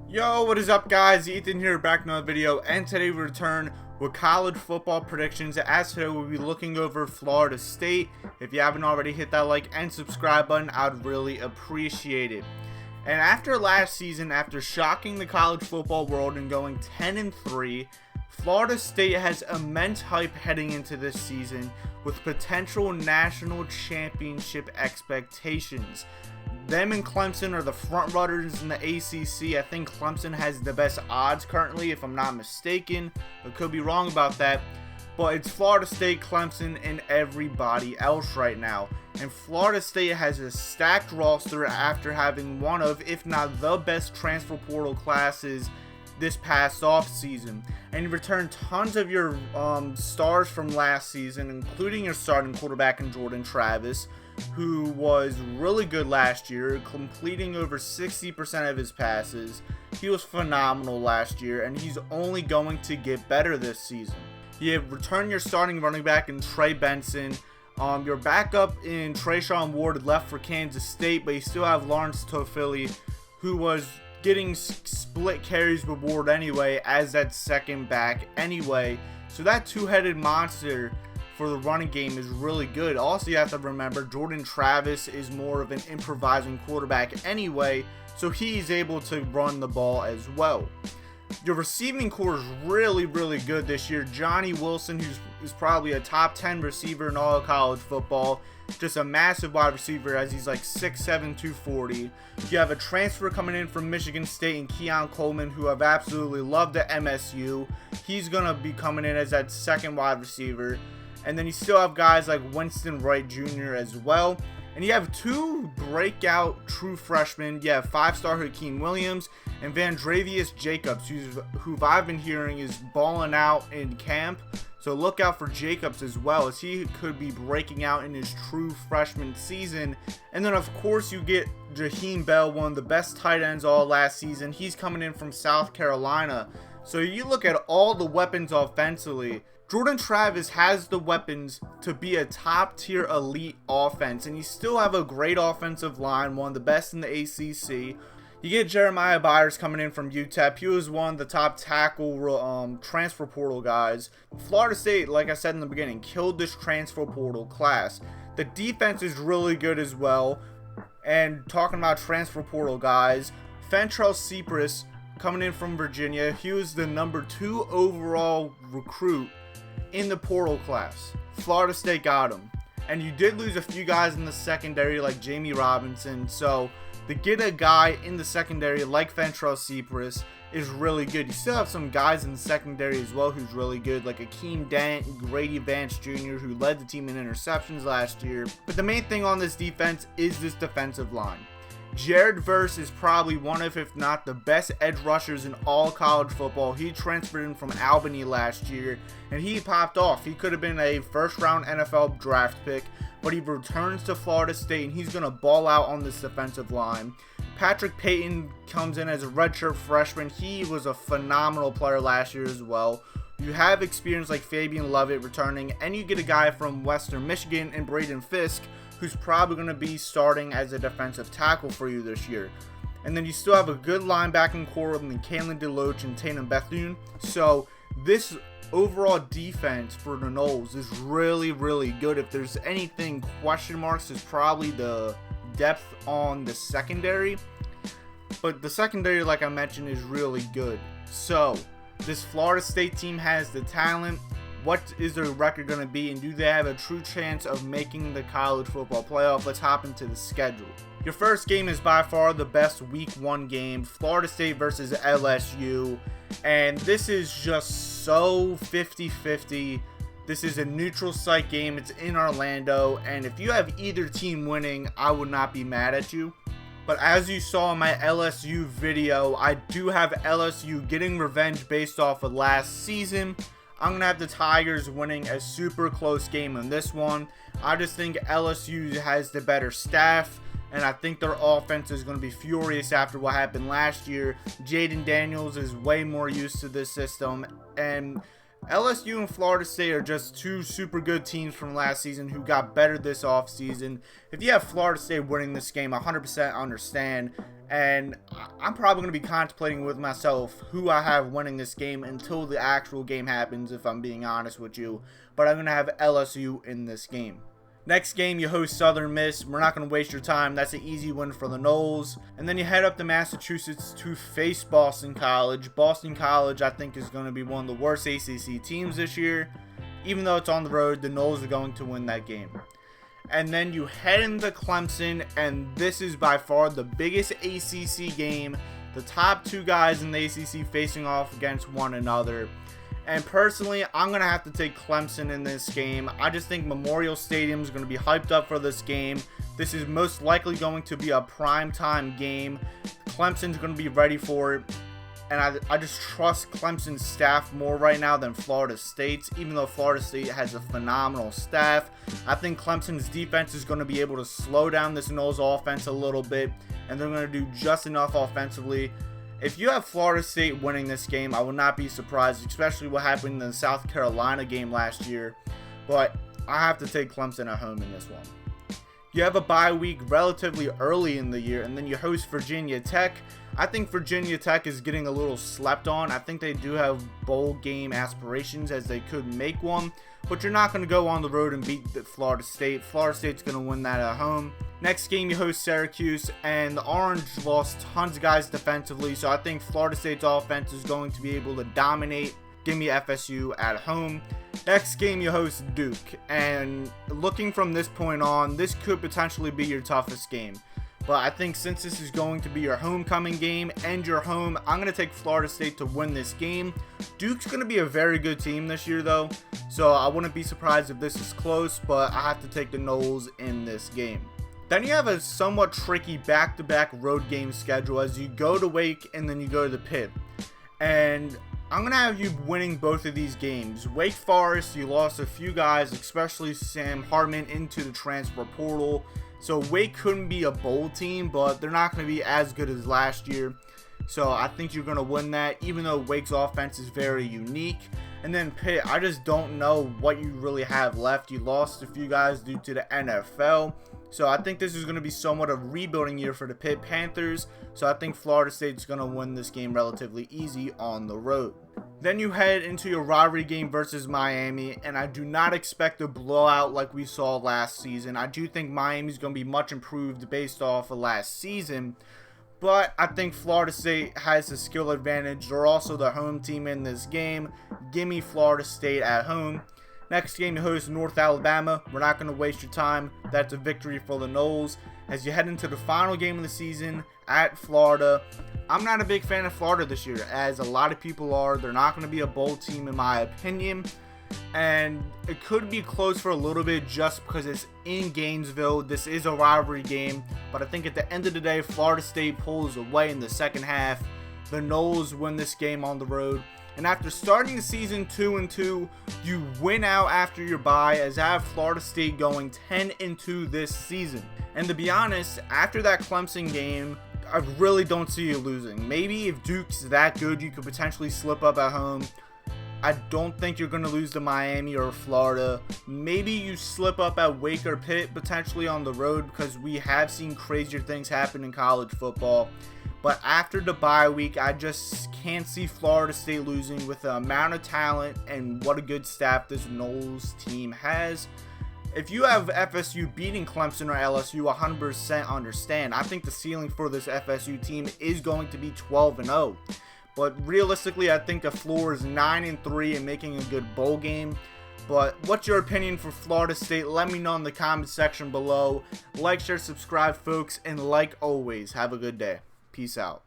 Yo, what is up guys? Ethan here, back in another video, and today we return with college football predictions. As today we'll be looking over Florida State. If you haven't already, hit that like and subscribe button, I'd really appreciate it. And after last season, after shocking the college football world and going 10-3, Florida State has immense hype heading into this season with potential national championship expectations. Them and Clemson are the front runners in the ACC. I think Clemson has the best odds currently, if I'm not mistaken. I could be wrong about that. But it's Florida State, Clemson, and everybody else right now. And Florida State has a stacked roster after having one of, if not the best transfer portal classes this past offseason. And you return tons of your stars from last season, including your starting quarterback in Jordan Travis, who was really good last year, completing over 60% of his passes. He was phenomenal last year, and he's only going to get better this season. You return your starting running back in Trey Benson. Your backup in Trayshawn Ward left for Kansas State, but you still have Lawrence Toafili, who was getting split carries with Ward anyway as that second back anyway. So that two-headed monster for the running game is really good. Also, you have to remember Jordan Travis is more of an improvising quarterback anyway, so he's able to run the ball as well. Your receiving core is really good this year. Johnny Wilson, who's probably a top 10 receiver in all of college football, just a massive wide receiver as he's like 6'7", 240. You have a transfer coming in from Michigan State and Keon Coleman, who I've absolutely loved at MSU. He's going to be coming in as that second wide receiver. And then you still have guys like Winston Wright Jr. as well. And you have two breakout true freshmen. You have five-star Hakeem Williams and Vandravius Jacobs, who I've been hearing is balling out in camp. So look out for Jacobs as well, as he could be breaking out in his true freshman season. And then of course you get Jaheim Bell, one of the best tight ends all last season. He's coming in from South Carolina. So you look at all the weapons offensively. Jordan Travis has the weapons to be a top-tier elite offense, and you still have a great offensive line, one of the best in the ACC. You get Jeremiah Byers coming in from UTEP. He was one of the top tackle transfer portal guys. Florida State, like I said in the beginning, killed this transfer portal class. The defense is really good as well. And talking about transfer portal guys, Fentrell Cypress coming in from Virginia. He was the number 2 overall recruit in the portal class. Florida State got him. And you did lose a few guys in the secondary like Jamie Robinson, so to get a guy in the secondary like Fentrell Cypress is really good. You still have some guys in the secondary as well who's really good, like Akeem Dent and Grady Vance Jr., who led the team in interceptions last year. But the main thing on this defense is this defensive line. Jared Verse is probably one of, if not the best edge rushers in all college football. He transferred in from Albany last year, and he popped off. He could have been a first-round NFL draft pick, but he returns to Florida State, and he's going to ball out on this defensive line. Patrick Payton comes in as a redshirt freshman. He was a phenomenal player last year as well. You have experience like Fabian Lovett returning, and you get a guy from Western Michigan and Braden Fisk, who's probably going to be starting as a defensive tackle for you this year. And then you still have a good linebacking core with Kalen DeLoach and Tatum Bethune. So this overall defense for the Noles is really good. If there's anything question marks, is probably the depth on the secondary. But the secondary, like I mentioned, is really good. So this Florida State team has the talent. What is their record going to be, and do they have a true chance of making the college football playoff? Let's hop into the schedule. Your first game is by far the best week 1 game, Florida State versus LSU, and this is just so 50-50. This is a neutral site game. It's in Orlando, and if you have either team winning, I would not be mad at you. But as you saw in my LSU video, I do have LSU getting revenge based off of last season. I'm going to have the Tigers winning a super close game in this one. I just think LSU has the better staff, and I think their offense is going to be furious after what happened last year. Jaden Daniels is way more used to this system, and LSU and Florida State are just two super good teams from last season who got better this offseason. If you have Florida State winning this game, 100% understand. And I'm probably going to be contemplating with myself who I have winning this game until the actual game happens, if I'm being honest with you. But I'm going to have LSU in this game. Next game, you host Southern Miss. We're not going to waste your time. That's an easy win for the Noles. And then you head up to Massachusetts to face Boston College. Boston College, I think, is going to be one of the worst ACC teams this year. Even though it's on the road, the Noles are going to win that game. And then you head into Clemson, and this is by far the biggest ACC game. The top two guys in the ACC facing off against one another. And personally, I'm going to have to take Clemson in this game. I just think Memorial Stadium is going to be hyped up for this game. This is most likely going to be a primetime game. Clemson's going to be ready for it. And I just trust Clemson's staff more right now than Florida State's. Even though Florida State has a phenomenal staff, I think Clemson's defense is going to be able to slow down this Noles offense a little bit. And they're going to do just enough offensively. If you have Florida State winning this game, I would not be surprised, especially what happened in the South Carolina game last year. But I have to take Clemson at home in this one. You have a bye week relatively early in the year, and then you host Virginia Tech. I think Virginia Tech is getting a little slept on. I think they do have bowl game aspirations, as they could make one. But you're not going to go on the road and beat Florida State. Florida State's going to win that at home. Next game, you host Syracuse, and the Orange lost tons of guys defensively. So I think Florida State's offense is going to be able to dominate. Give me FSU at home. Next game, you host Duke. And looking from this point on, this could potentially be your toughest game. But I think since this is going to be your homecoming game and your home, I'm going to take Florida State to win this game. Duke's going to be a very good team this year, though. So I wouldn't be surprised if this is close, but I have to take the Noles in this game. Then you have a somewhat tricky back-to-back road game schedule as you go to Wake and then you go to the Pitt. And I'm going to have you winning both of these games. Wake Forest, you lost a few guys, especially Sam Hartman, into the transfer portal. So Wake couldn't be a bowl team, but they're not going to be as good as last year. So I think you're going to win that, even though Wake's offense is very unique. And then Pitt, I just don't know what you really have left. You lost a few guys due to the NFL. So I think this is going to be somewhat a rebuilding year for the Pitt Panthers. So I think Florida State's going to win this game relatively easy on the road. Then you head into your rivalry game versus Miami, and I do not expect a blowout like we saw last season. I do think Miami's going to be much improved based off of last season, but I think Florida State has a skill advantage. They're also the home team in this game. Give me Florida State at home. Next game, you host North Alabama. We're not going to waste your time. That's a victory for the Noles. As you head into the final game of the season at Florida, I'm not a big fan of Florida this year, as a lot of people are. They're not going to be a bowl team in my opinion. And it could be close for a little bit just because it's in Gainesville. This is a rivalry game. But I think at the end of the day, Florida State pulls away in the second half. The Noles win this game on the road. And after starting the season 2-2, you win out after your bye, as I have Florida State going 10-2 this season. And to be honest, after that Clemson game, I really don't see you losing. Maybe if Duke's that good, you could potentially slip up at home. I don't think you're going to lose to Miami or Florida. Maybe you slip up at Wake or Pitt potentially on the road, because we have seen crazier things happen in college football. But after the bye week, I just can't see Florida State losing with the amount of talent and what a good staff this Noles team has. If you have FSU beating Clemson or LSU, 100% understand. I think the ceiling for this FSU team is going to be 12-0. But realistically, I think the floor is 9-3 and making a good bowl game. But what's your opinion for Florida State? Let me know in the comment section below. Like, share, subscribe, folks. And like always, have a good day. Peace out.